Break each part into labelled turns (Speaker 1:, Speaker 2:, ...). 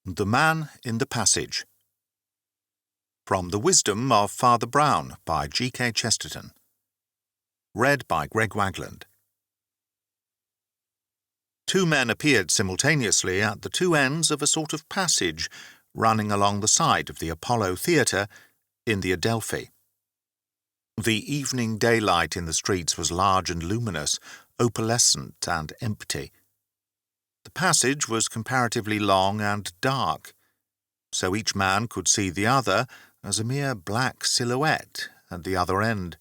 Speaker 1: The Man in the Passage. From The Wisdom of Father Brown by G.K. Chesterton. Read by Greg Wagland. Two men appeared simultaneously at the two ends of a sort of passage running along the side of the Apollo Theatre in the Adelphi. The evening daylight in the streets was large and luminous, opalescent and empty. The passage was comparatively long and dark, so each man could see the other as a mere black silhouette at the other end.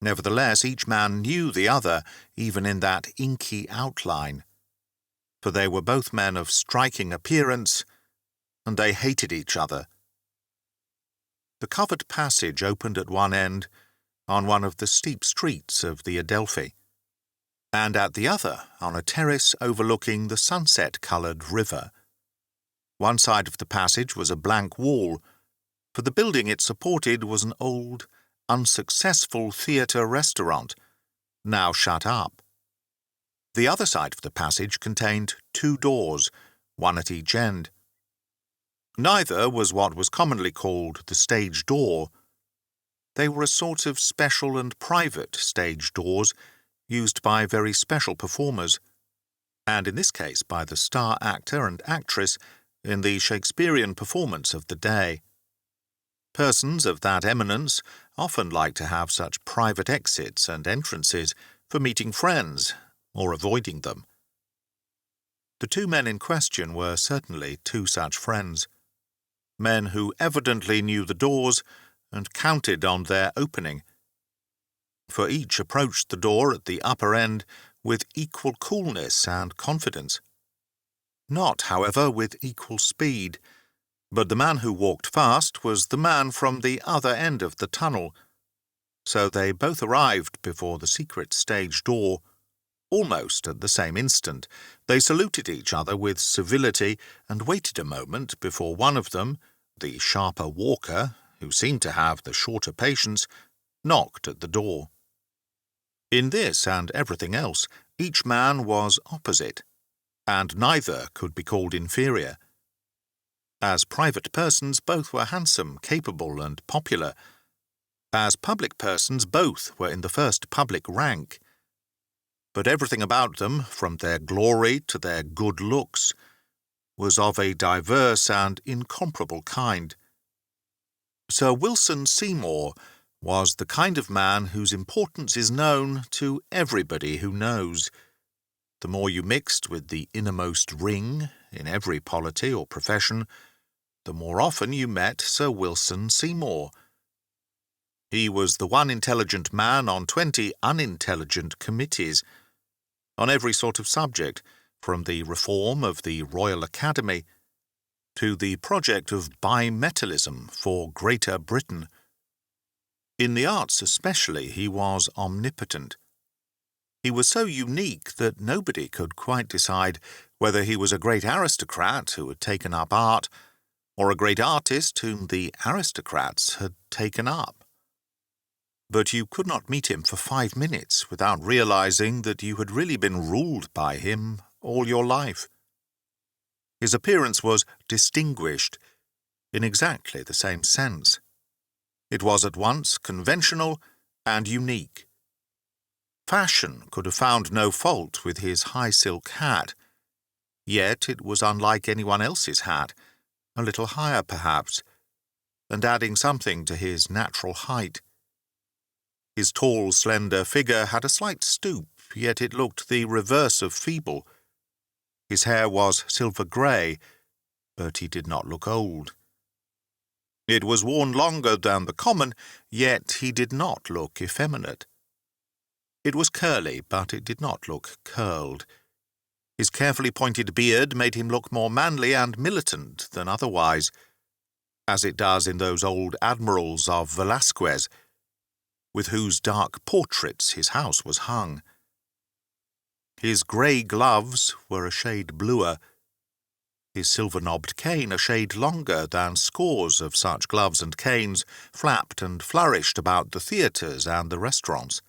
Speaker 1: Nevertheless, each man knew the other, even in that inky outline, for they were both men of striking appearance, and they hated each other. The covered passage opened at one end, on one of the steep streets of the Adelphi, and at the other on a terrace overlooking the sunset-coloured river. One side of the passage was a blank wall, for the building it supported was an old, unsuccessful theatre-restaurant, now shut up. The other side of the passage contained two doors, one at each end. Neither was what was commonly called the stage door. They were a sort of special and private stage doors, used by very special performers, and in this case by the star actor and actress in the Shakespearean performance of the day. Persons of that eminence often liked to have such private exits and entrances for meeting friends or avoiding them. The two men in question were certainly two such friends, men who evidently knew the doors and counted on their opening, for each approached the door at the upper end with equal coolness and confidence. Not, however, with equal speed, but the man who walked fast was the man from the other end of the tunnel, so they both arrived before the secret stage door, almost at the same instant. They saluted each other with civility and waited a moment before one of them, the sharper walker, who seemed to have the shorter patience, knocked at the door. In this and everything else, each man was opposite, and neither could be called inferior. As private persons, both were handsome, capable, and popular. As public persons, both were in the first public rank. But everything about them, from their glory to their good looks, was of a diverse and incomparable kind. Sir Wilson Seymour was the kind of man whose importance is known to everybody who knows. The more you mixed with the innermost ring in every polity or profession, the more often you met Sir Wilson Seymour. He was the one intelligent man on 20 unintelligent committees, on every sort of subject, from the reform of the Royal Academy to the project of bimetallism for Greater Britain. In the arts especially, he was omnipotent. He was so unique that nobody could quite decide whether he was a great aristocrat who had taken up art, or a great artist whom the aristocrats had taken up. But you could not meet him for 5 minutes without realizing that you had really been ruled by him all your life. His appearance was distinguished in exactly the same sense. It was at once conventional and unique. Fashion could have found no fault with his high silk hat, yet it was unlike anyone else's hat, a little higher perhaps, and adding something to his natural height. His tall, slender figure had a slight stoop, yet it looked the reverse of feeble. His hair was silver grey, but he did not look old. It was worn longer than the common, yet he did not look effeminate. It was curly, but it did not look curled. His carefully pointed beard made him look more manly and militant than otherwise, as it does in those old admirals of Velasquez, with whose dark portraits his house was hung. His grey gloves were a shade bluer, his silver-knobbed cane a shade longer than scores of such gloves and canes flapped and flourished about the theatres and the restaurants.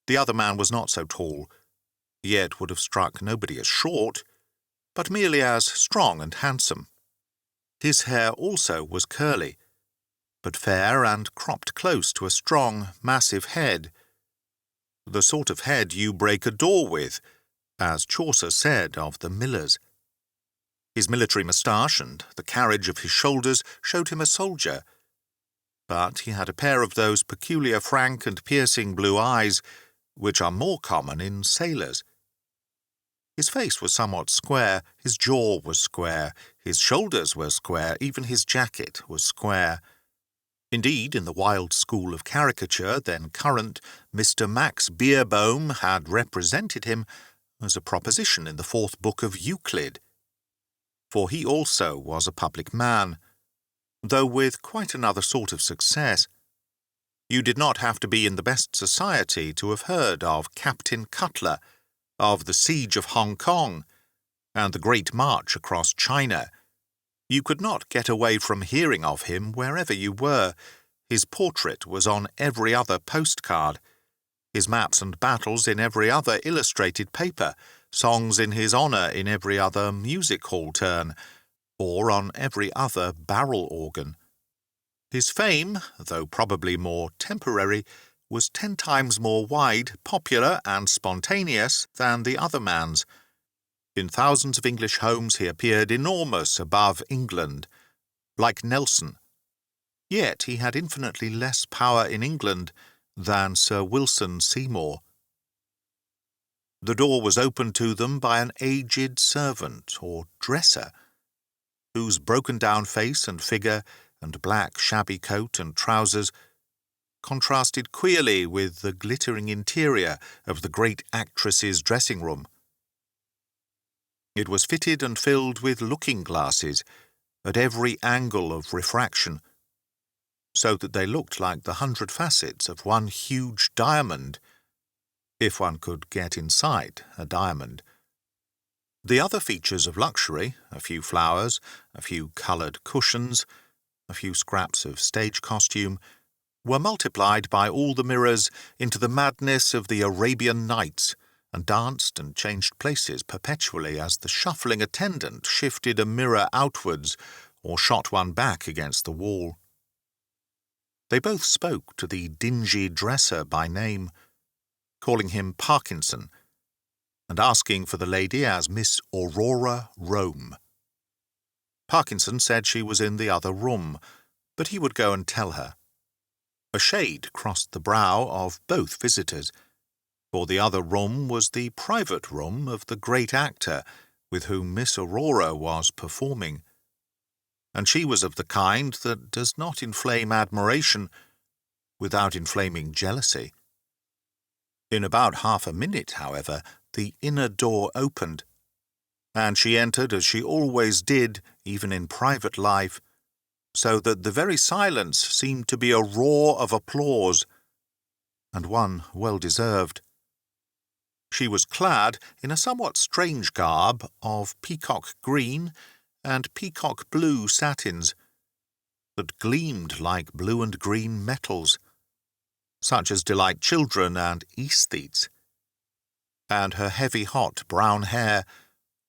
Speaker 1: The other man was not so tall, yet would have struck nobody as short, but merely as strong and handsome. His hair also was curly, but fair and cropped close to a strong, massive head. The sort of head you break a door with, as Chaucer said of the millers. His military moustache and the carriage of his shoulders showed him a soldier, but he had a pair of those peculiar frank and piercing blue eyes which are more common in sailors. His face was somewhat square, his jaw was square, his shoulders were square, even his jacket was square. Indeed, in the wild school of caricature then current, Mr. Max Beerbohm had represented him as a proposition in the 4th book of Euclid, for he also was a public man, though with quite another sort of success. You did not have to be in the best society to have heard of Captain Cutler, of the siege of Hong Kong, and the Great March across China. You could not get away from hearing of him wherever you were. His portrait was on every other postcard, his maps and battles in every other illustrated paper, songs in his honour in every other music-hall turn, or on every other barrel organ. His fame, though probably more temporary, was 10 times more wide, popular and spontaneous than the other man's. In thousands of English homes he appeared enormous above England, like Nelson. Yet he had infinitely less power in England than Sir Wilson Seymour. The door was opened to them by an aged servant or dresser, whose broken-down face and figure and black shabby coat and trousers contrasted queerly with the glittering interior of the great actress's dressing-room. It was fitted and filled with looking-glasses at every angle of refraction, so that they looked like the 100 facets of one huge diamond, if one could get inside a diamond. The other features of luxury, a few flowers, a few coloured cushions, a few scraps of stage costume, were multiplied by all the mirrors into the madness of the Arabian Nights, and danced and changed places perpetually as the shuffling attendant shifted a mirror outwards or shot one back against the wall. They both spoke to the dingy dresser by name, calling him Parkinson, and asking for the lady as Miss Aurora Rome. Parkinson said she was in the other room, but he would go and tell her. A shade crossed the brow of both visitors, for the other room was the private room of the great actor with whom Miss Aurora was performing, and she was of the kind that does not inflame admiration without inflaming jealousy. In about half a minute, however, the inner door opened, and she entered as she always did, even in private life, so that the very silence seemed to be a roar of applause, and one well-deserved. She was clad in a somewhat strange garb of peacock green and peacock blue satins that gleamed like blue and green metals, such as delight children and aesthetes, and her heavy hot brown hair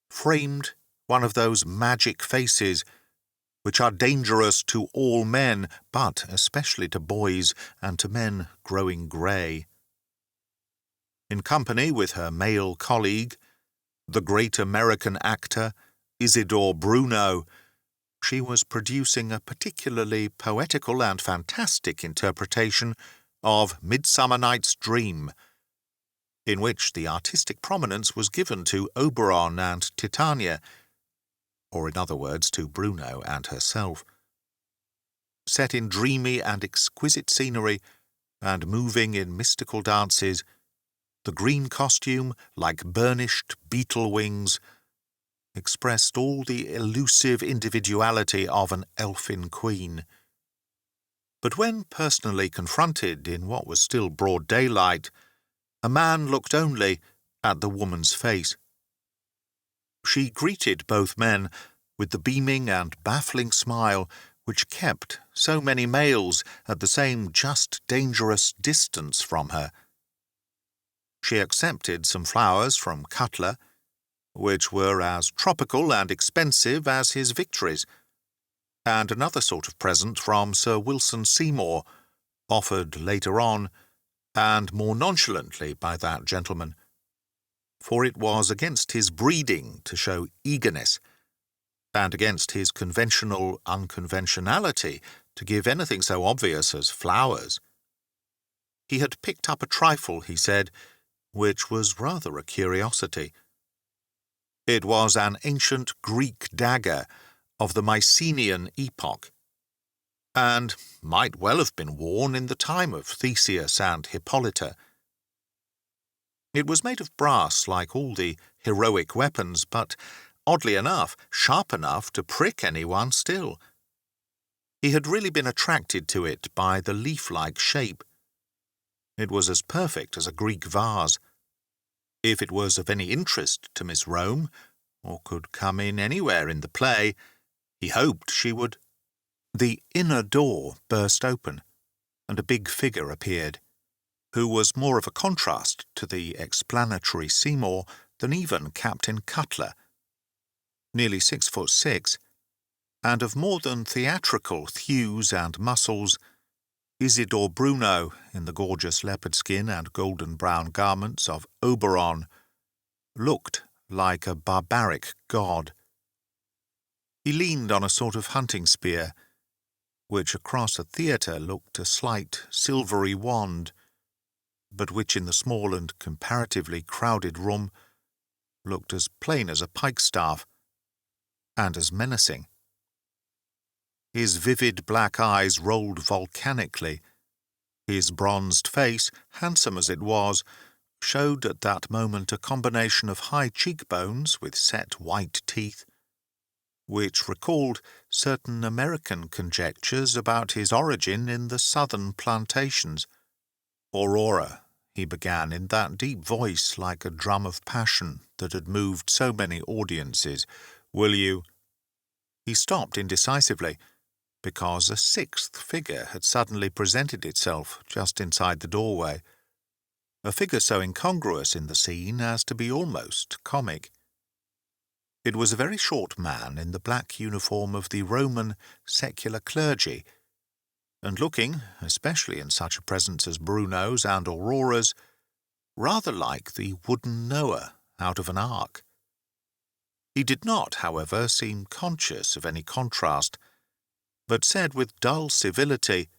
Speaker 1: framed one of those magic faces which are dangerous to all men, but especially to boys and to men growing grey. In company with her male colleague, the great American actor, Isidore Bruno, she was producing a particularly poetical and fantastic interpretation of Midsummer Night's Dream, in which the artistic prominence was given to Oberon and Titania, or in other words, to Bruno and herself. Set in dreamy and exquisite scenery, and moving in mystical dances, the green costume, like burnished beetle wings, expressed all the elusive individuality of an elfin queen. But when personally confronted in what was still broad daylight, a man looked only at the woman's face. She greeted both men with the beaming and baffling smile which kept so many males at the same just dangerous distance from her. She accepted some flowers from Cutler, which were as tropical and expensive as his victories, and another sort of present from Sir Wilson Seymour, offered later on, and more nonchalantly by that gentleman, for it was against his breeding to show eagerness, and against his conventional unconventionality to give anything so obvious as flowers. He had picked up a trifle, he said, which was rather a curiosity. It was an ancient Greek dagger of the Mycenaean epoch, and might well have been worn in the time of Theseus and Hippolyta. It was made of brass like all the heroic weapons, but, oddly enough, sharp enough to prick anyone still. He had really been attracted to it by the leaf-like shape. It was as perfect as a Greek vase. If it was of any interest to Miss Rome, or could come in anywhere in the play, he hoped she would. The inner door burst open, and a big figure appeared, who was more of a contrast to the explanatory Seymour than even Captain Cutler, nearly 6'6", and of more than theatrical thews and muscles. Isidore Bruno, in the gorgeous leopard skin and golden-brown garments of Oberon, looked like a barbaric god. He leaned on a sort of hunting spear, which across a theatre looked a slight silvery wand, but which in the small and comparatively crowded room looked as plain as a pikestaff, and as menacing. His vivid black eyes rolled volcanically. His bronzed face, handsome as it was, showed at that moment a combination of high cheekbones with set white teeth, which recalled certain American conjectures about his origin in the southern plantations. "Aurora," he began in that deep voice like a drum of passion that had moved so many audiences, "will you—" He stopped indecisively, because a sixth figure had suddenly presented itself just inside the doorway, a figure so incongruous in the scene as to be almost comic. It was a very short man in the black uniform of the Roman secular clergy, and looking, especially in such a presence as Bruno's and Aurora's, rather like the wooden Noah out of an ark. He did not, however, seem conscious of any contrast, but said with dull civility,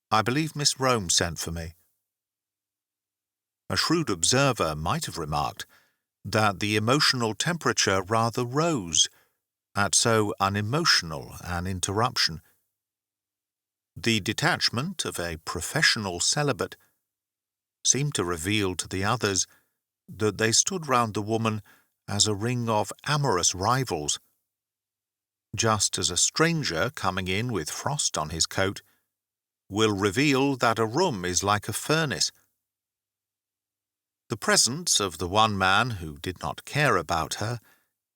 Speaker 1: "I believe Miss Rome sent for me." A shrewd observer might have remarked that the emotional temperature rather rose at so unemotional an interruption. The detachment of a professional celibate seemed to reveal to the others that they stood round the woman as a ring of amorous rivals, just as a stranger coming in with frost on his coat will reveal that a room is like a furnace. The presence of the one man who did not care about her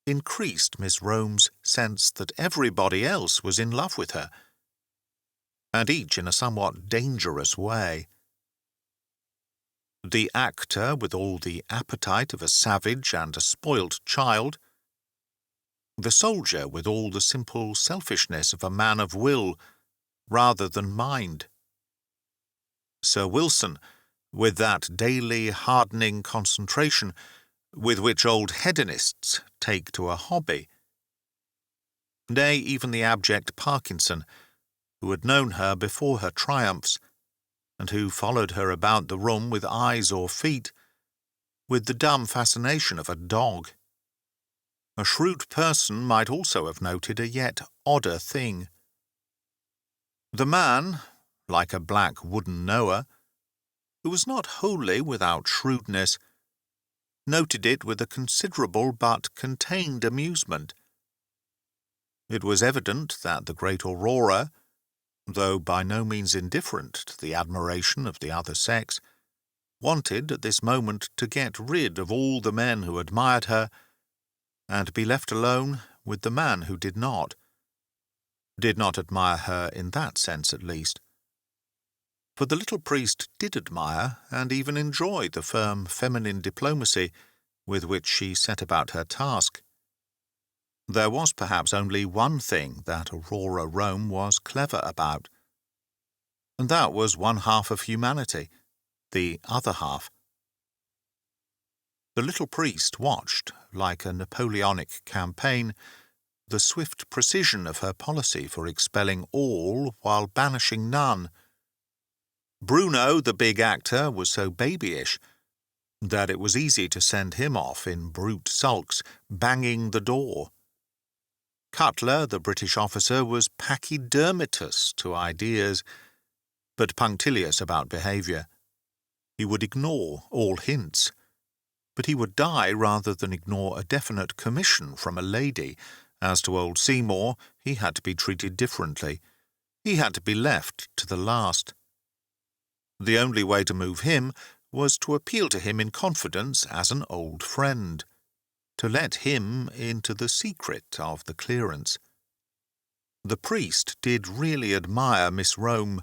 Speaker 1: increased Miss Rome's sense that everybody else was in love with her, and each in a somewhat dangerous way. The actor with all the appetite of a savage and a spoilt child, the soldier with all the simple selfishness of a man of will rather than mind, Sir Wilson, with that daily hardening concentration with which old hedonists take to a hobby. Nay, even the abject Parkinson, who had known her before her triumphs, and who followed her about the room with eyes or feet, with the dumb fascination of a dog. A shrewd person might also have noted a yet odder thing. The man, like a black wooden Noah, who was not wholly without shrewdness, noted it with a considerable but contained amusement. It was evident that the great Aurora, though by no means indifferent to the admiration of the other sex, wanted at this moment to get rid of all the men who admired her, and be left alone with the man who did not admire her in that sense at least. For the little priest did admire and even enjoy the firm feminine diplomacy with which she set about her task. There was perhaps only one thing that Aurora Rome was clever about, and that was one half of humanity, the other half. The little priest watched, like a Napoleonic campaign, the swift precision of her policy for expelling all while banishing none. Bruno, the big actor, was so babyish that it was easy to send him off in brute sulks, banging the door. Cutler, the British officer, was pachydermatous to ideas, but punctilious about behaviour. He would ignore all hints, but he would die rather than ignore a definite commission from a lady. As to old Seymour, he had to be treated differently. He had to be left to the last. The only way to move him was to appeal to him in confidence as an old friend, to let him into the secret of the clearance. The priest did really admire Miss Rome,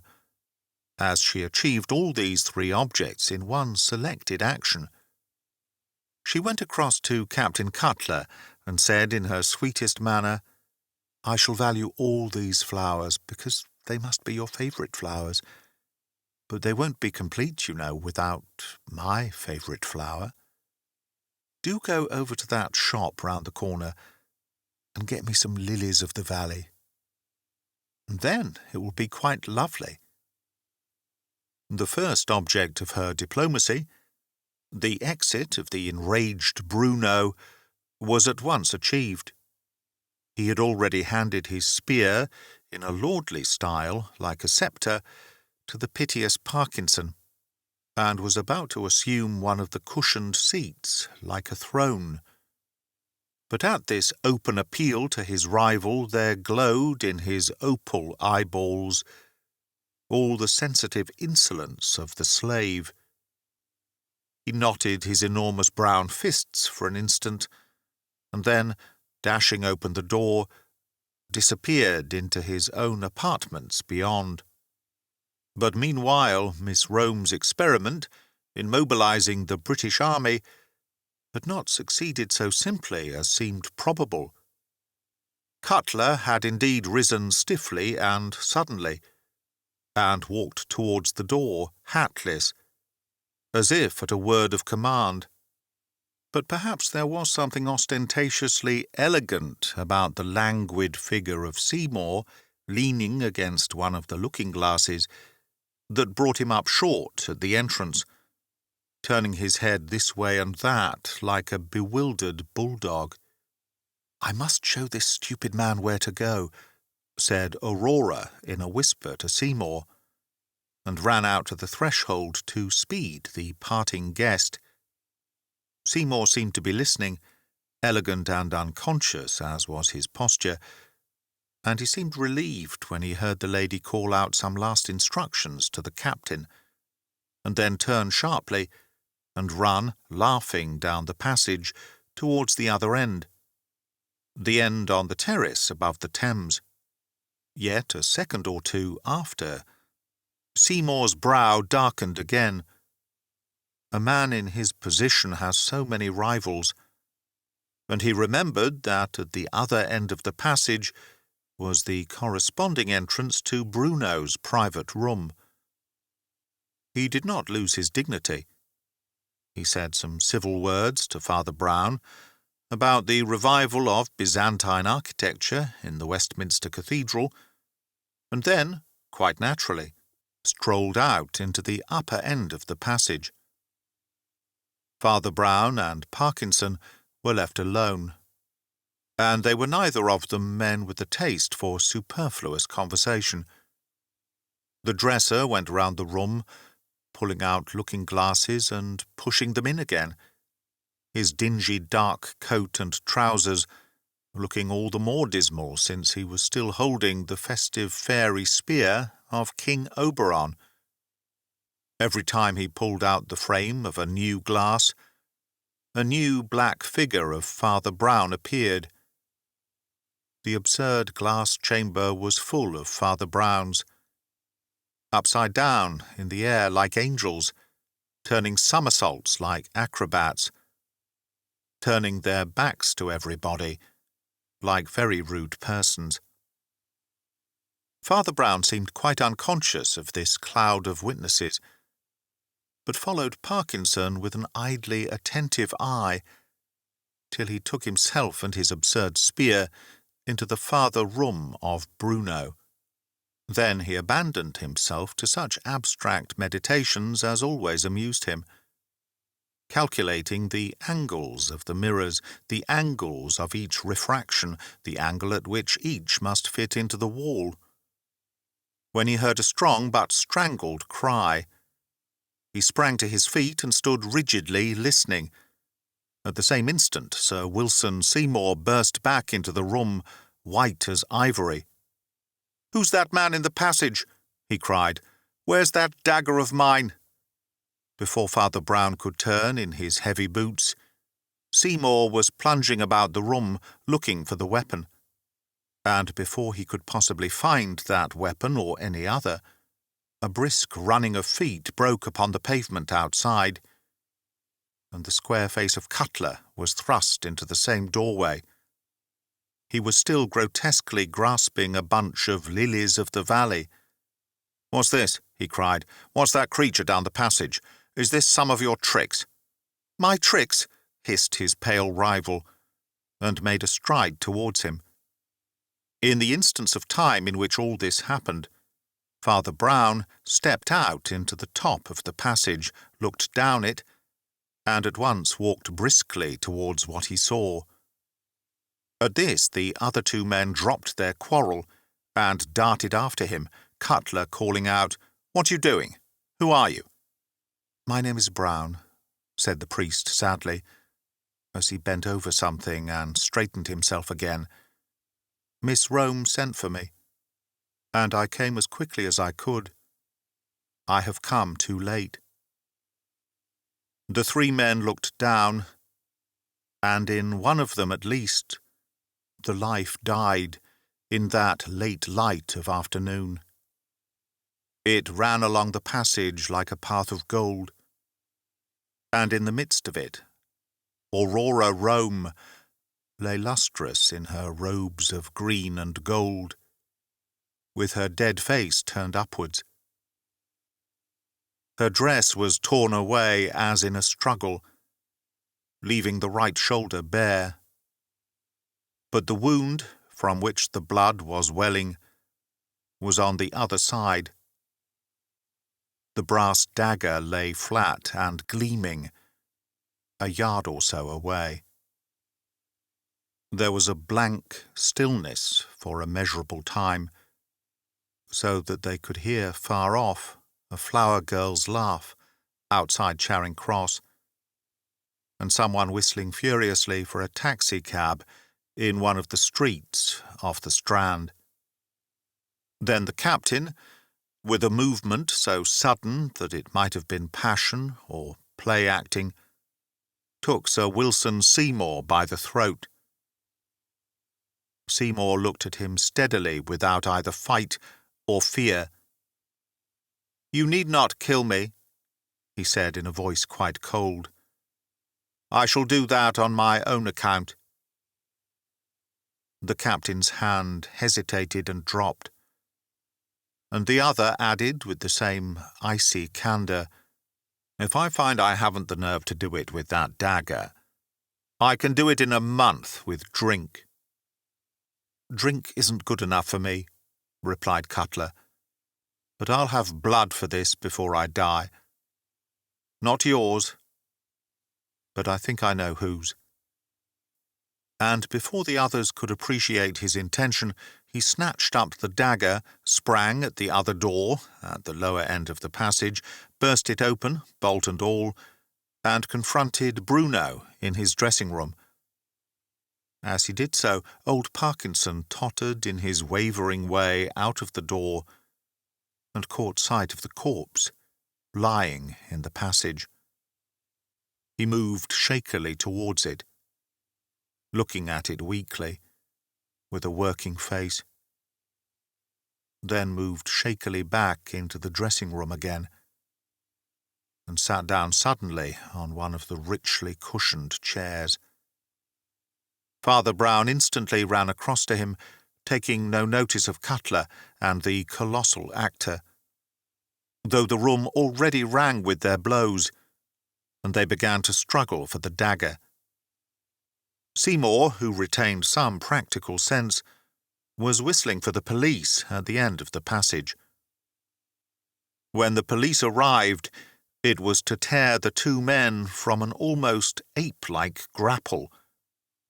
Speaker 1: as she achieved all these three objects in one selected action. She went across to Captain Cutler and said in her sweetest manner, "I shall value all these flowers, because they must be your favourite flowers. But they won't be complete, you know, without my favourite flower. Do go over to that shop round the corner and get me some lilies of the valley. And then it will be quite lovely." The first object of her diplomacy, the exit of the enraged Bruno, was at once achieved. He had already handed his spear, in a lordly style, like a sceptre, to the piteous Parkinson, and was about to assume one of the cushioned seats, like a throne. But at this open appeal to his rival there glowed in his opal eyeballs all the sensitive insolence of the slave. He knotted his enormous brown fists for an instant, and then, dashing open the door, disappeared into his own apartments beyond. But meanwhile Miss Rome's experiment in mobilizing the British army had not succeeded so simply as seemed probable. Cutler had indeed risen stiffly and suddenly, and walked towards the door, hatless, as if at a word of command. But perhaps there was something ostentatiously elegant about the languid figure of Seymour, leaning against one of the looking-glasses, that brought him up short at the entrance, turning his head this way and that like a bewildered bulldog. "I must show this stupid man where to go," said Aurora in a whisper to Seymour, and ran out to the threshold to speed the parting guest. Seymour seemed to be listening, elegant and unconscious as was his posture, and he seemed relieved when he heard the lady call out some last instructions to the captain, and then turn sharply and run, laughing, down the passage towards the other end, the end on the terrace above the Thames. Yet a second or two after, Seymour's brow darkened again. A man in his position has so many rivals, and he remembered that at the other end of the passage was the corresponding entrance to Bruno's private room. He did not lose his dignity. He said some civil words to Father Brown about the revival of Byzantine architecture in the Westminster Cathedral, and then, quite naturally, strolled out into the upper end of the passage. Father Brown and Parkinson were left alone, and they were neither of them men with a taste for superfluous conversation. The dresser went round the room, pulling out looking-glasses and pushing them in again, his dingy dark coat and trousers looking all the more dismal since he was still holding the festive fairy spear of King Oberon. Every time he pulled out the frame of a new glass, a new black figure of Father Brown appeared. The absurd glass chamber was full of Father Browns, upside down in the air like angels, turning somersaults like acrobats, turning their backs to everybody, like very rude persons. Father Brown seemed quite unconscious of this cloud of witnesses, but followed Parkinson with an idly attentive eye, till he took himself and his absurd spear into the farther room of Bruno. Then he abandoned himself to such abstract meditations as always amused him, calculating the angles of the mirrors, the angles of each refraction, the angle at which each must fit into the wall. When he heard a strong but strangled cry, he sprang to his feet and stood rigidly listening. At the same instant, Sir Wilson Seymour burst back into the room, white as ivory. "Who's that man in the passage?" he cried. "Where's that dagger of mine?" Before Father Brown could turn in his heavy boots, Seymour was plunging about the room, looking for the weapon. And before he could possibly find that weapon or any other, a brisk running of feet broke upon the pavement outside, and the square face of Cutler was thrust into the same doorway. He was still grotesquely grasping a bunch of lilies of the valley. "What's this?" he cried. "What's that creature down the passage? Is this some of your tricks?" "My tricks?" hissed his pale rival, and made a stride towards him. In the instance of time in which all this happened, Father Brown stepped out into the top of the passage, looked down it, and at once walked briskly towards what he saw. At this the other two men dropped their quarrel and darted after him, Cutler calling out, "What are you doing? Who are you?" "My name is Brown," said the priest sadly, as he bent over something and straightened himself again. "Miss Rome sent for me, and I came as quickly as I could. I have come too late." The three men looked down, and in one of them at least the life died in that late light of afternoon. It ran along the passage like a path of gold, and in the midst of it, Aurora Rome lay lustrous in her robes of green and gold, with her dead face turned upwards. Her dress was torn away as in a struggle, leaving the right shoulder bare, but the wound from which the blood was welling was on the other side. The brass dagger lay flat and gleaming, a yard or so away. There was a blank stillness for a measurable time, so that they could hear far off a flower girl's laugh outside Charing Cross, and someone whistling furiously for a taxicab in one of the streets off the Strand. Then the captain, with a movement so sudden that it might have been passion or play-acting, took Sir Wilson Seymour by the throat. Seymour looked at him steadily without either fight or fear. "You need not kill me," he said in a voice quite cold. "I shall do that on my own account." The captain's hand hesitated and dropped, and the other added with the same icy candour, "If I find I haven't the nerve to do it with that dagger, I can do it in a month with drink." "Drink isn't good enough for me," replied Cutler, "but I'll have blood for this before I die. Not yours, but I think I know whose." And before the others could appreciate his intention, he snatched up the dagger, sprang at the other door, at the lower end of the passage, burst it open, bolt and all, and confronted Bruno in his dressing-room. As he did so, old Parkinson tottered in his wavering way out of the door and caught sight of the corpse, lying in the passage. He moved shakily towards it, looking at it weakly, with a working face, then moved shakily back into the dressing-room again, and sat down suddenly on one of the richly cushioned chairs. Father Brown instantly ran across to him, taking no notice of Cutler and the colossal actor, though the room already rang with their blows, and they began to struggle for the dagger. Seymour, who retained some practical sense, was whistling for the police at the end of the passage. When the police arrived, it was to tear the two men from an almost ape-like grapple,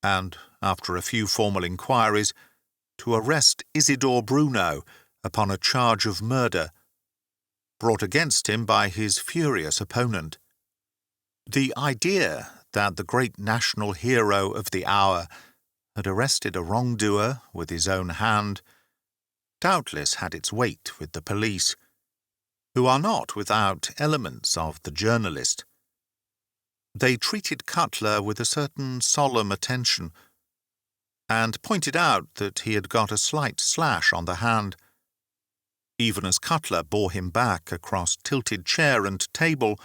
Speaker 1: and, after a few formal inquiries, to arrest Isidore Bruno upon a charge of murder, brought against him by his furious opponent. The idea that the great national hero of the hour had arrested a wrongdoer with his own hand doubtless had its weight with the police, who are not without elements of the journalist. They treated Cutler with a certain solemn attention, and pointed out that he had got a slight slash on the hand. Even as Cutler bore him back across tilted chair and table,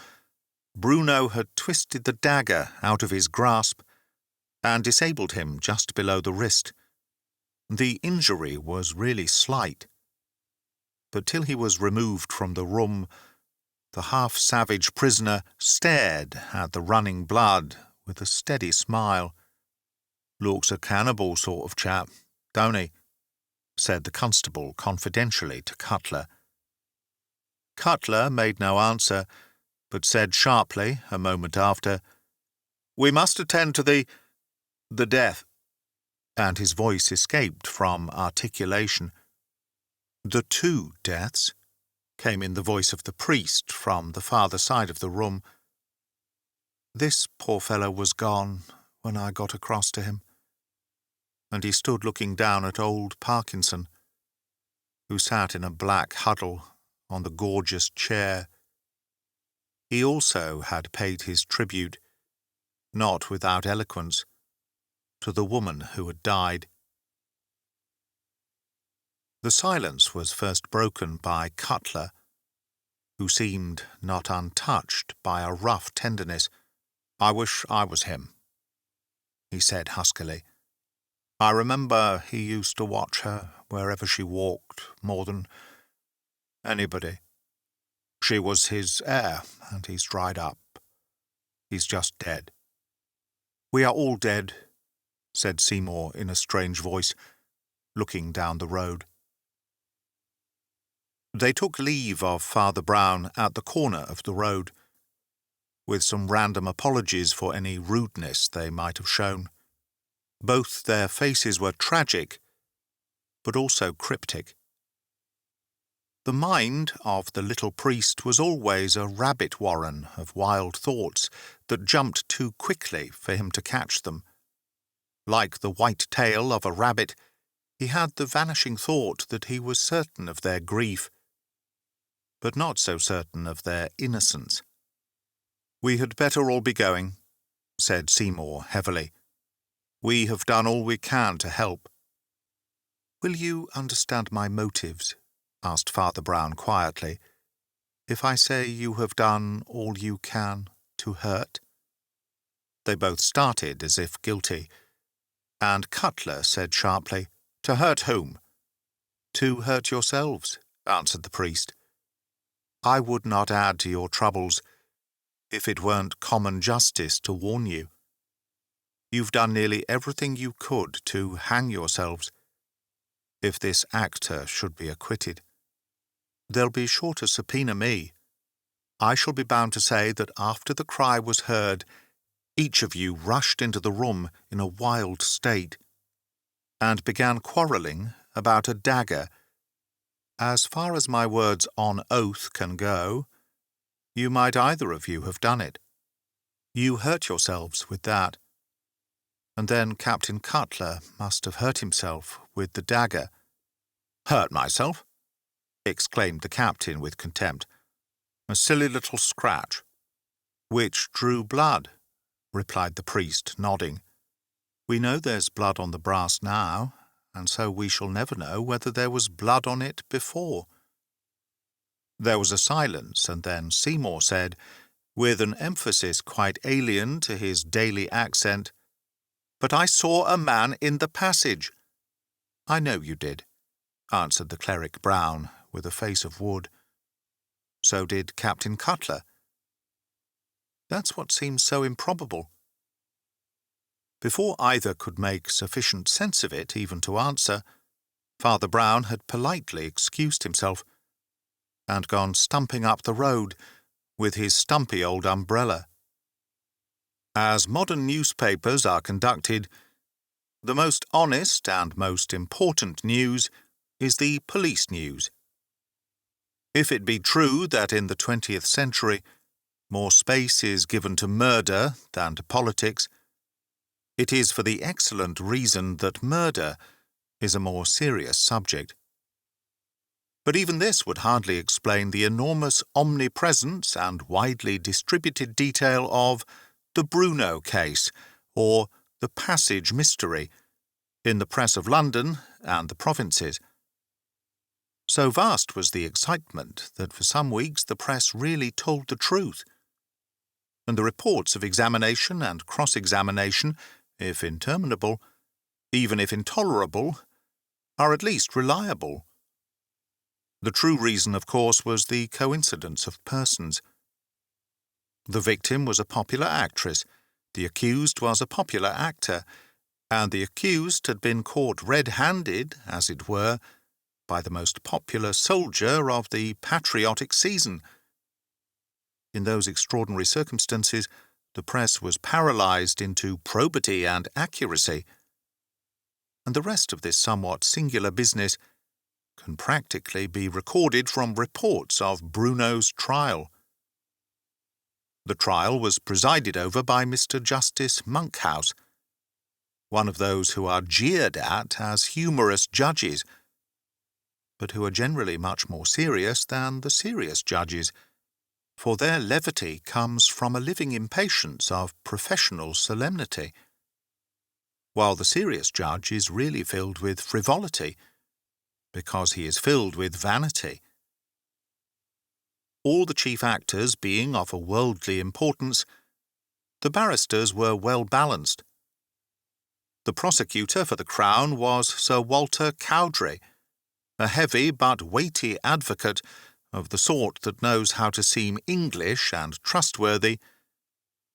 Speaker 1: Bruno had twisted the dagger out of his grasp and disabled him just below the wrist. The injury was really slight, but till he was removed from the room, the half-savage prisoner stared at the running blood with a steady smile. "Looks a cannibal sort of chap, don't he?" said the constable confidentially to Cutler. Cutler made no answer, but said sharply, a moment after, "We must attend to the death," and his voice escaped from articulation. "The two deaths?" came in the voice of the priest from the farther side of the room. "This poor fellow was gone when I got across to him," and he stood looking down at old Parkinson, who sat in a black huddle on the gorgeous chair. He also had paid his tribute, not without eloquence, to the woman who had died. The silence was first broken by Cutler, who seemed not untouched by a rough tenderness. "I wish I was him," he said huskily. "I remember he used to watch her wherever she walked more than anybody. She was his heir, and he's dried up. He's just dead." "We are all dead," said Seymour in a strange voice, looking down the road. They took leave of Father Brown at the corner of the road, with some random apologies for any rudeness they might have shown. Both their faces were tragic, but also cryptic. The mind of the little priest was always a rabbit warren of wild thoughts that jumped too quickly for him to catch them. Like the white tail of a rabbit, he had the vanishing thought that he was certain of their grief, but not so certain of their innocence. "We had better all be going," said Seymour heavily. "We have done all we can to help." "Will you understand my motives?" asked Father Brown quietly, "if I say you have done all you can to hurt?" They both started as if guilty, and Cutler said sharply, "To hurt whom?" "To hurt yourselves," answered the priest. "I would not add to your troubles if it weren't common justice to warn you. You've done nearly everything you could to hang yourselves. If this actor should be acquitted, they'll be sure to subpoena me. I shall be bound to say that after the cry was heard, each of you rushed into the room in a wild state, and began quarrelling about a dagger. As far as my words on oath can go, you might either of you have done it. You hurt yourselves with that. And then Captain Cutler must have hurt himself with the dagger." "Hurt myself?" exclaimed the captain with contempt. "A silly little scratch." "Which drew blood," replied the priest, nodding. "We know there's blood on the brass now, and so we shall never know whether there was blood on it before." There was a silence, and then Seymour said, with an emphasis quite alien to his daily accent, "But I saw a man in the passage." "I know you did," answered the cleric Brown, with a face of wood. "So did Captain Cutler." That's what seems so improbable. Before either could make sufficient sense of it even to answer, Father Brown had politely excused himself and gone stumping up the road with his stumpy old umbrella. As modern newspapers are conducted, the most honest and most important news is the police news. If it be true that in the 20th century more space is given to murder than to politics, it is for the excellent reason that murder is a more serious subject. But even this would hardly explain the enormous omnipresence and widely distributed detail of the Bruno case, or the Passage mystery, in the press of London and the provinces. So vast was the excitement that for some weeks the press really told the truth, and the reports of examination and cross-examination, if interminable, even if intolerable, are at least reliable. The true reason, of course, was the coincidence of persons. The victim was a popular actress, the accused was a popular actor, and the accused had been caught red-handed, as it were, by the most popular soldier of the patriotic season. In those extraordinary circumstances, the press was paralysed into probity and accuracy, and the rest of this somewhat singular business can practically be recorded from reports of Bruno's trial. The trial was presided over by Mr. Justice Monkhouse, one of those who are jeered at as humorous judges, but who are generally much more serious than the serious judges, for their levity comes from a living impatience of professional solemnity, while the serious judge is really filled with frivolity, because he is filled with vanity. All the chief actors being of a worldly importance, the barristers were well balanced. The prosecutor for the Crown was Sir Walter Cowdray, a heavy but weighty advocate of the sort that knows how to seem English and trustworthy,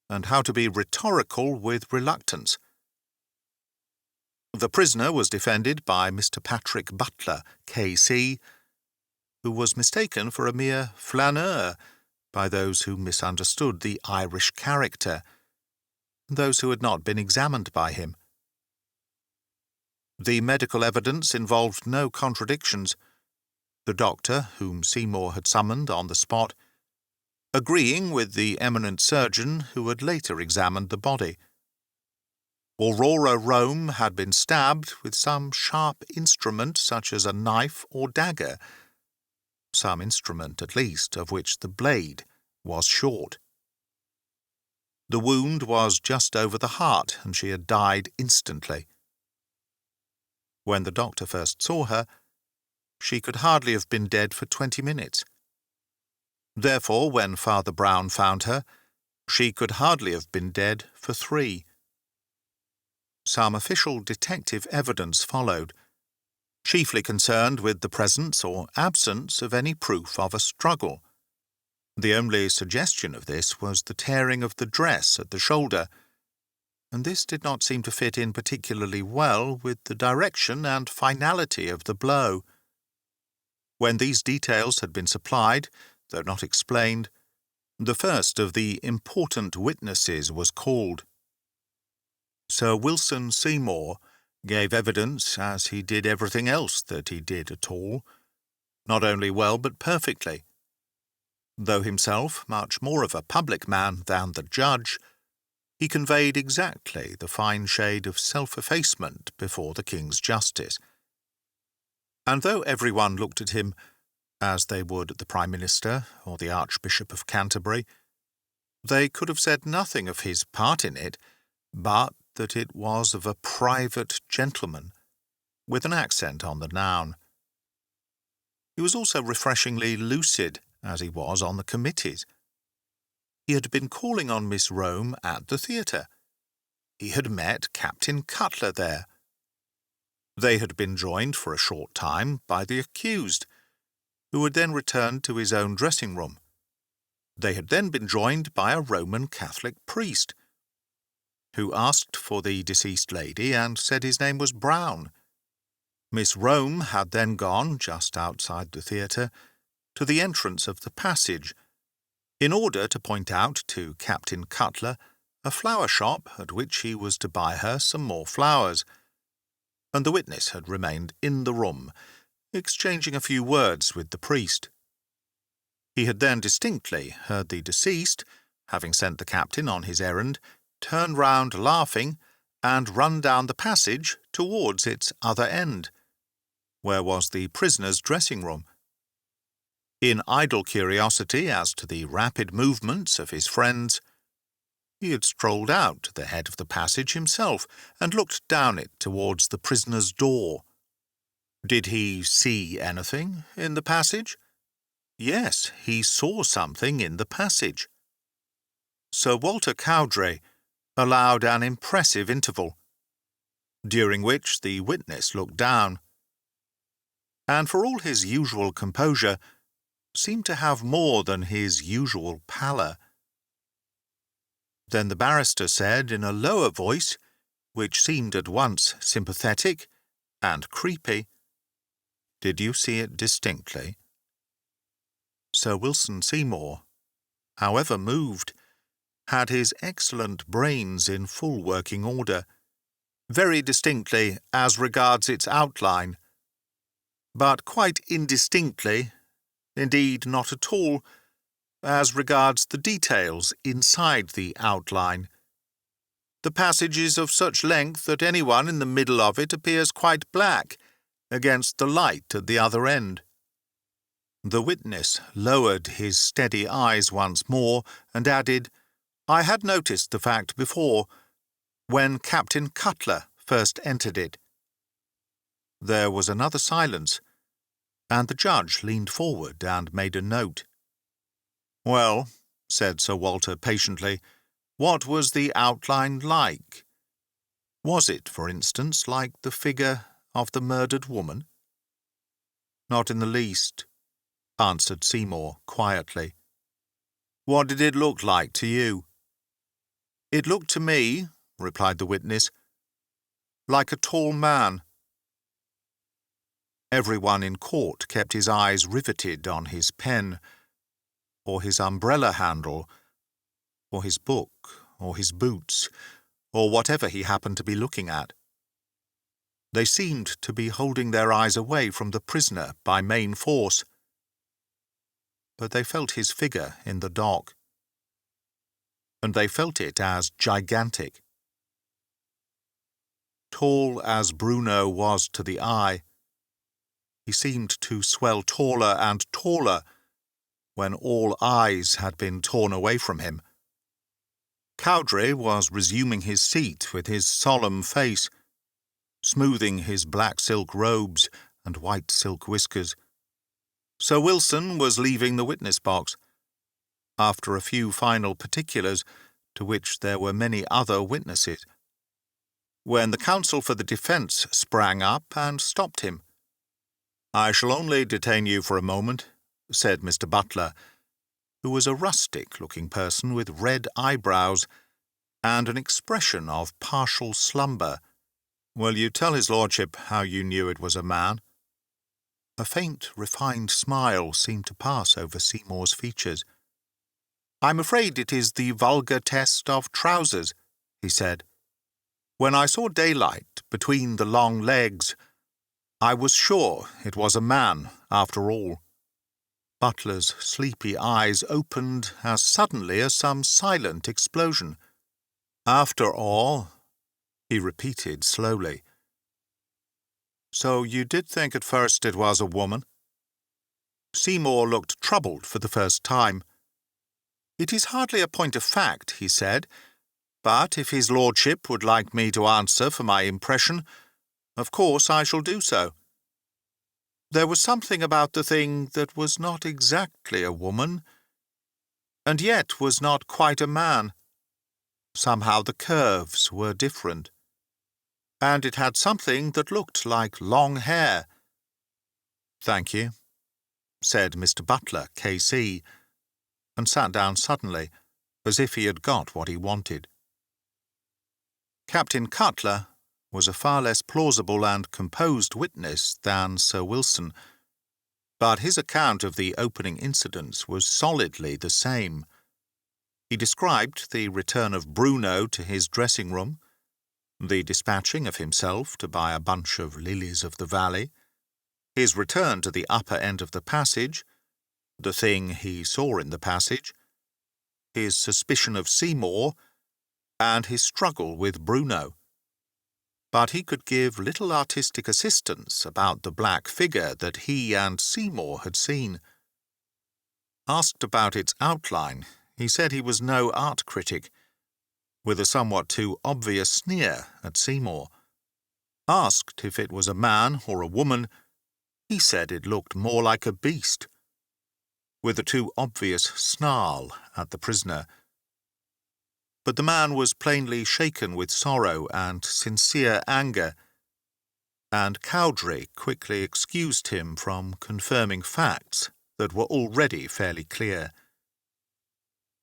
Speaker 1: and how to be rhetorical with reluctance. The prisoner was defended by Mr. Patrick Butler, K.C., who was mistaken for a mere flaneur by those who misunderstood the Irish character, and those who had not been examined by him. The medical evidence involved no contradictions, the doctor, whom Seymour had summoned on the spot, agreeing with the eminent surgeon who had later examined the body. Aurora Rome had been stabbed with some sharp instrument such as a knife or dagger, some instrument, at least, of which the blade was short. The wound was just over the heart, and she had died instantly. When the doctor first saw her, she could hardly have been dead for 20 minutes. Therefore, when Father Brown found her, she could hardly have been dead for 3. Some official detective evidence followed, chiefly concerned with the presence or absence of any proof of a struggle. The only suggestion of this was the tearing of the dress at the shoulder, and this did not seem to fit in particularly well with the direction and finality of the blow. When these details had been supplied, though not explained, the first of the important witnesses was called. Sir Wilson Seymour gave evidence, as he did everything else that he did at all, not only well but perfectly. Though himself much more of a public man than the judge, he conveyed exactly the fine shade of self-effacement before the King's justice. And though everyone looked at him as they would at the Prime Minister or the Archbishop of Canterbury, they could have said nothing of his part in it, but that it was of a private gentleman, with an accent on the noun. He was also refreshingly lucid, as he was on the committees. He had been calling on Miss Rome at the theatre. he had met Captain Cutler there. They had been joined for a short time by the accused, who had then returned to his own dressing-room. They had then been joined by a Roman Catholic priest, who asked for the deceased lady and said his name was Brown. Miss Rome had then gone, just outside the theatre, to the entrance of the passage, in order to point out to Captain Cutler a flower shop at which he was to buy her some more flowers, and the witness had remained in the room, exchanging a few words with the priest. He had then distinctly heard the deceased, having sent the captain on his errand, turn round laughing and run down the passage towards its other end, where was the prisoner's dressing-room. In idle curiosity as to the rapid movements of his friends, he had strolled out to the head of the passage himself and looked down it towards the prisoner's door. Did he see anything in the passage? Yes, he saw something in the passage. Sir Walter Cowdray allowed an impressive interval, during which the witness looked down, and for all his usual composure, seemed to have more than his usual pallor. Then the barrister said in a lower voice, which seemed at once sympathetic and creepy, "Did you see it distinctly?" Sir Wilson Seymour, however moved, had his excellent brains in full working order, very distinctly as regards its outline, but quite indistinctly, indeed not at all, as regards the details inside the outline. The passage is of such length that anyone in the middle of it appears quite black against the light at the other end. The witness lowered his steady eyes once more and added, "I had noticed the fact before, when Captain Cutler first entered it." There was another silence, and the judge leaned forward and made a note. "Well," said Sir Walter patiently, "what was the outline like? Was it, for instance, like the figure of the murdered woman?" "Not in the least," answered Seymour quietly. "What did it look like to you?" "It looked to me," replied the witness, "like a tall man." Everyone in court kept his eyes riveted on his pen, or his umbrella handle, or his book, or his boots, or whatever he happened to be looking at. They seemed to be holding their eyes away from the prisoner by main force, but they felt his figure in the dock, and they felt it as gigantic. Tall as Bruno was to the eye, he seemed to swell taller and taller when all eyes had been torn away from him. Cowdray was resuming his seat with his solemn face, smoothing his black silk robes and white silk whiskers. Sir Wilson was leaving the witness box, after a few final particulars, to which there were many other witnesses, when the counsel for the defence sprang up and stopped him. "I shall only detain you for a moment," said Mr. Butler, who was a rustic-looking person with red eyebrows and an expression of partial slumber. "Will you tell his lordship how you knew it was a man?" A faint, refined smile seemed to pass over Seymour's features. "I'm afraid it is the vulgar test of trousers," he said. "When I saw daylight between the long legs, I was sure it was a man, after all." Butler's sleepy eyes opened as suddenly as some silent explosion. "After all," he repeated slowly. "So you did think at first it was a woman?" Seymour looked troubled for the first time. "It is hardly a point of fact," he said, "but if his lordship would like me to answer for my impression, of course I shall do so. There was something about the thing that was not exactly a woman, and yet was not quite a man. Somehow the curves were different, and it had something that looked like long hair. "Thank you," said Mr. Butler, K.C., and sat down suddenly, as if he had got what he wanted. Captain Cutler was a far less plausible and composed witness than Sir Wilson, but his account of the opening incidents was solidly the same. He described the return of Bruno to his dressing-room, the dispatching of himself to buy a bunch of lilies of the valley, his return to the upper end of the passage, the thing he saw in the passage, his suspicion of Seymour, and his struggle with Bruno. But he could give little artistic assistance about the black figure that he and Seymour had seen. Asked about its outline, he said he was no art critic, with a somewhat too obvious sneer at Seymour. Asked if it was a man or a woman, he said it looked more like a beast, with a too obvious snarl at the prisoner. But the man was plainly shaken with sorrow and sincere anger, and Cowdray quickly excused him from confirming facts that were already fairly clear.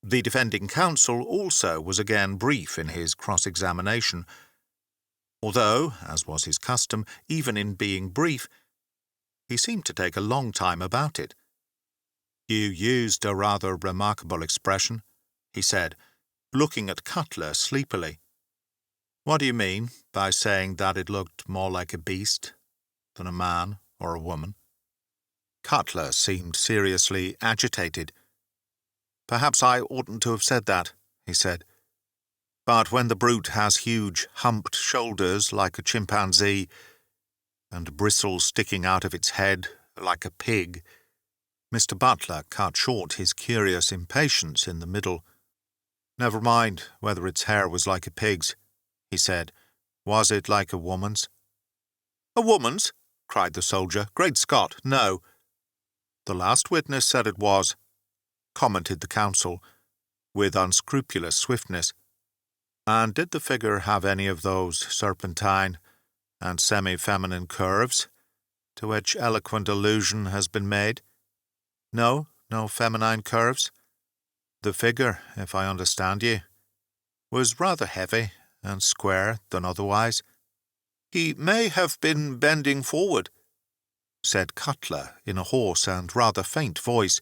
Speaker 1: The defending counsel also was again brief in his cross-examination, although, as was his custom, even in being brief, he seemed to take a long time about it. "You used a rather remarkable expression," he said, looking at Cutler sleepily. "What do you mean by saying that it looked more like a beast than a man or a woman?" Cutler seemed seriously agitated. "Perhaps I oughtn't to have said that," he said. "But when the brute has huge, humped shoulders like a chimpanzee, and bristles sticking out of its head like a pig—" Mr. Butler cut short his curious impatience in the middle. "Never mind whether its hair was like a pig's," he said. "Was it like a woman's?" "A woman's?" cried the soldier. "Great Scott, no." "The last witness said it was," commented the counsel, with unscrupulous swiftness. "And did the figure have any of those serpentine and semi-feminine curves to which eloquent allusion has been made? No feminine curves? The figure, if I understand you, was rather heavy and square than otherwise." "He may have been bending forward," said Cutler in a hoarse and rather faint voice.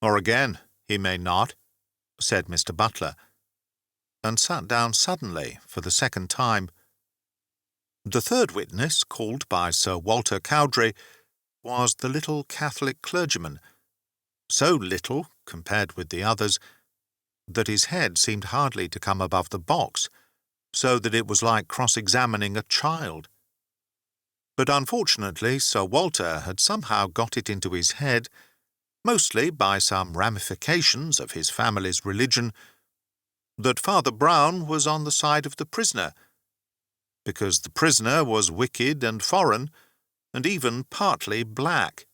Speaker 1: "Or again, he may not," said Mr. Butler, and sat down suddenly for the second time. The third witness, called by Sir Walter Cowdray, was the little Catholic clergyman, so little, compared with the others, that his head seemed hardly to come above the box, so that it was like cross-examining a child. But unfortunately Sir Walter had somehow got it into his head, mostly by some ramifications of his family's religion, that Father Brown was on the side of the prisoner, because the prisoner was wicked and foreign, and even partly black.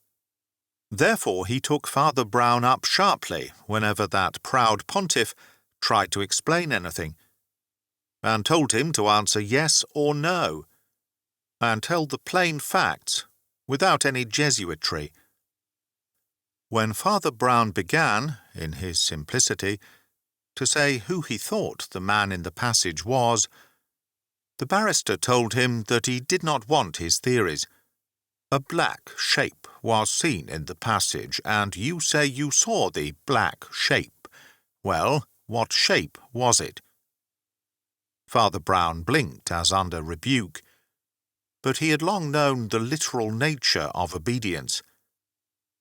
Speaker 1: Therefore he took Father Brown up sharply whenever that proud pontiff tried to explain anything, and told him to answer yes or no, and tell the plain facts without any Jesuitry. When Father Brown began, in his simplicity, to say who he thought the man in the passage was, the barrister told him that he did not want his theories. "A black shape was seen in the passage, and you say you saw the black shape. Well, what shape was it?" Father Brown blinked as under rebuke, but he had long known the literal nature of obedience.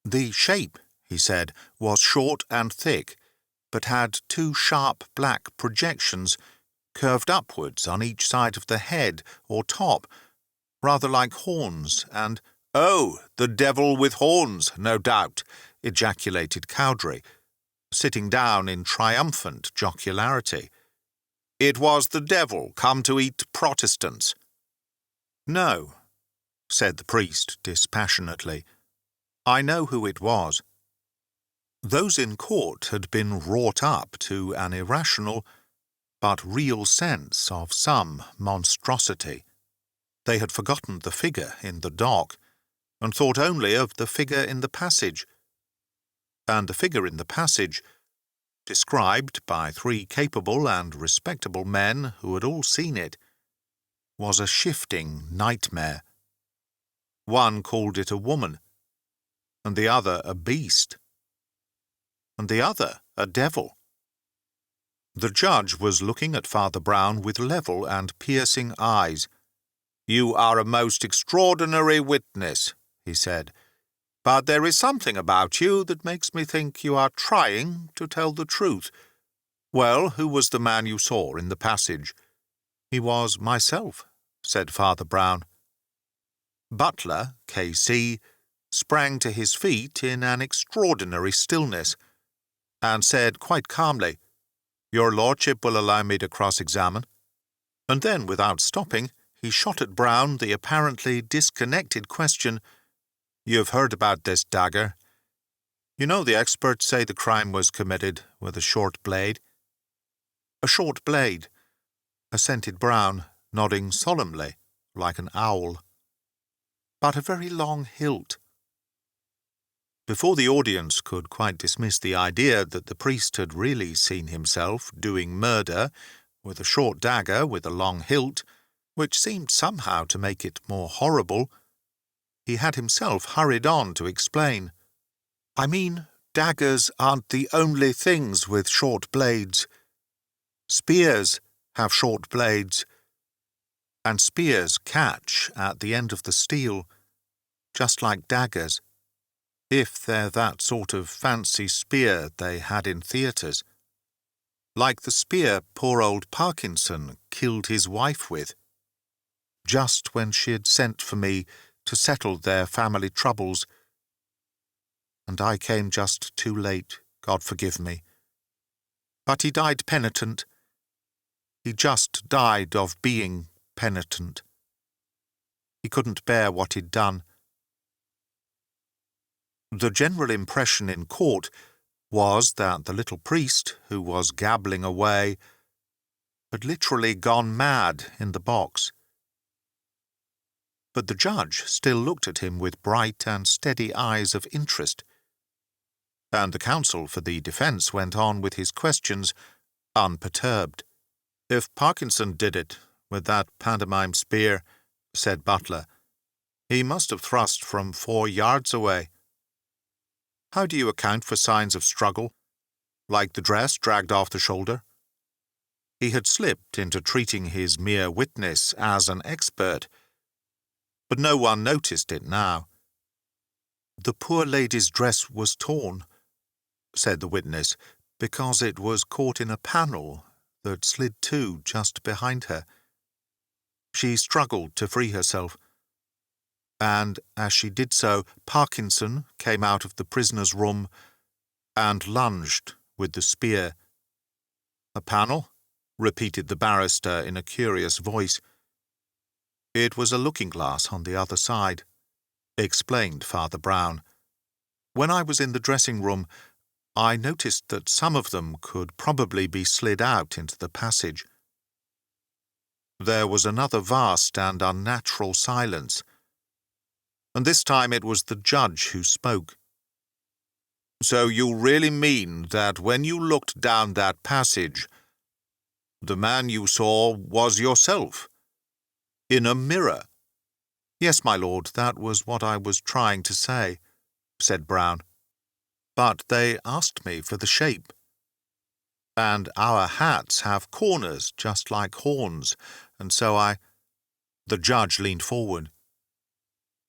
Speaker 1: "The shape," he said, "was short and thick, but had two sharp black projections curved upwards on each side of the head or top, rather like horns, and—" "Oh, the devil with horns, no doubt," ejaculated Cowdray, sitting down in triumphant jocularity. "It was the devil come to eat Protestants." "No," said the priest dispassionately. "I know who it was." Those in court had been wrought up to an irrational, but real sense of some monstrosity. They had forgotten the figure in the dock, and thought only of the figure in the passage. And the figure in the passage, described by 3 capable and respectable men who had all seen it, was a shifting nightmare. One called it a woman, and the other a beast, and the other a devil. The judge was looking at Father Brown with level and piercing eyes. "You are a most extraordinary witness," he said, "but there is something about you that makes me think you are trying to tell the truth. Well, who was the man you saw in the passage?" "He was myself," said Father Brown. Butler, K.C., sprang to his feet in an extraordinary stillness, and said quite calmly, "Your lordship will allow me to cross-examine." And then, without stopping, he shot at Brown the apparently disconnected question, "You've heard about this dagger. You know the experts say the crime was committed with a short blade." "A short blade," assented Brown, nodding solemnly, like an owl. "But a very long hilt." Before the audience could quite dismiss the idea that the priest had really seen himself doing murder with a short dagger with a long hilt, which seemed somehow to make it more horrible, he had himself hurried on to explain. "I mean, daggers aren't the only things with short blades. Spears have short blades, and spears catch at the end of the steel, just like daggers, if they're that sort of fancy spear they had in theatres, like the spear poor old Parkinson killed his wife with, just when she had sent for me to settle their family troubles, and I came just too late, God forgive me. But he died penitent. He just died of being penitent. He couldn't bear what he'd done." The general impression in court was that the little priest, who was gabbling away, had literally gone mad in the box. But the judge still looked at him with bright and steady eyes of interest, and the counsel for the defence went on with his questions unperturbed. "If Parkinson did it with that pantomime spear," said Butler, "he must have thrust from 4 yards away. How do you account for signs of struggle, like the dress dragged off the shoulder?" He had slipped into treating his mere witness as an expert, but no one noticed it now. "The poor lady's dress was torn," said the witness, "because it was caught in a panel that slid to just behind her. She struggled to free herself, and as she did so, Parkinson came out of the prisoner's room and lunged with the spear." "A panel?" repeated the barrister in a curious voice. "It was a looking-glass on the other side," explained Father Brown. "When I was in the dressing-room, I noticed that some of them could probably be slid out into the passage." There was another vast and unnatural silence, and this time it was the judge who spoke. "So you really mean that when you looked down that passage, the man you saw was yourself, in a mirror?" "Yes, my lord, that was what I was trying to say," said Brown. "But they asked me for the shape. And our hats have corners just like horns, and so I—" The judge leaned forward,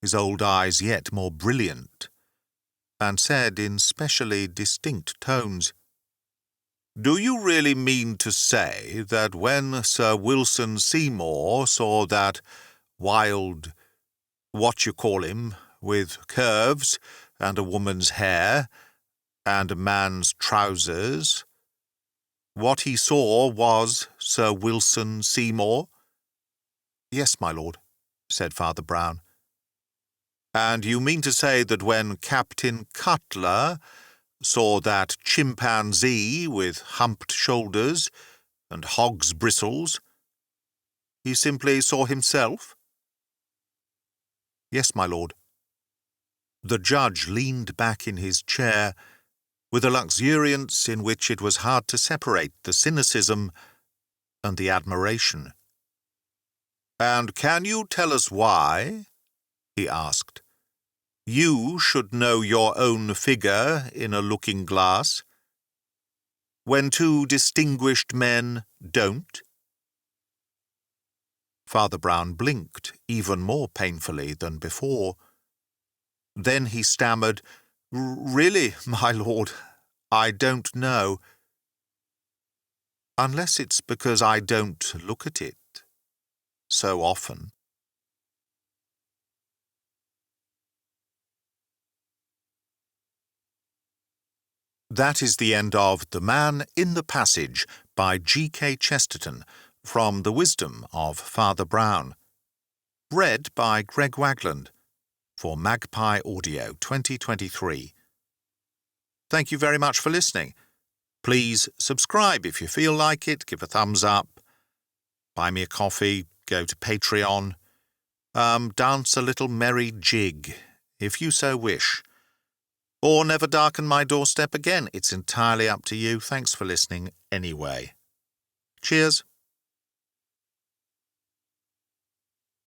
Speaker 1: his old eyes yet more brilliant, and said in specially distinct tones, "Do you really mean to say that when Sir Wilson Seymour saw that wild, what-you-call-him, with curves and a woman's hair and a man's trousers, what he saw was Sir Wilson Seymour?" "Yes, my lord," said Father Brown. "And you mean to say that when Captain Cutler saw that chimpanzee with humped shoulders and hog's bristles? He simply saw himself? Yes, my lord. The judge leaned back in his chair with a luxuriance in which it was hard to separate the cynicism and the admiration. "And can you tell us why," he asked, "you should know your own figure in a looking-glass, when two distinguished men don't?" Father Brown blinked even more painfully than before. Then he stammered, "Really, my lord, I don't know. Unless it's because I don't look at it so often." That is the end of The Man in the Passage by G.K. Chesterton, from The Wisdom of Father Brown. Read by Greg Wagland, for Magpie Audio 2023. Thank you very much for listening. Please subscribe if you feel like it, give a thumbs up, buy me a coffee, go to Patreon, dance a little merry jig, if you so wish. Or never darken my doorstep again. It's entirely up to you. Thanks for listening anyway. Cheers.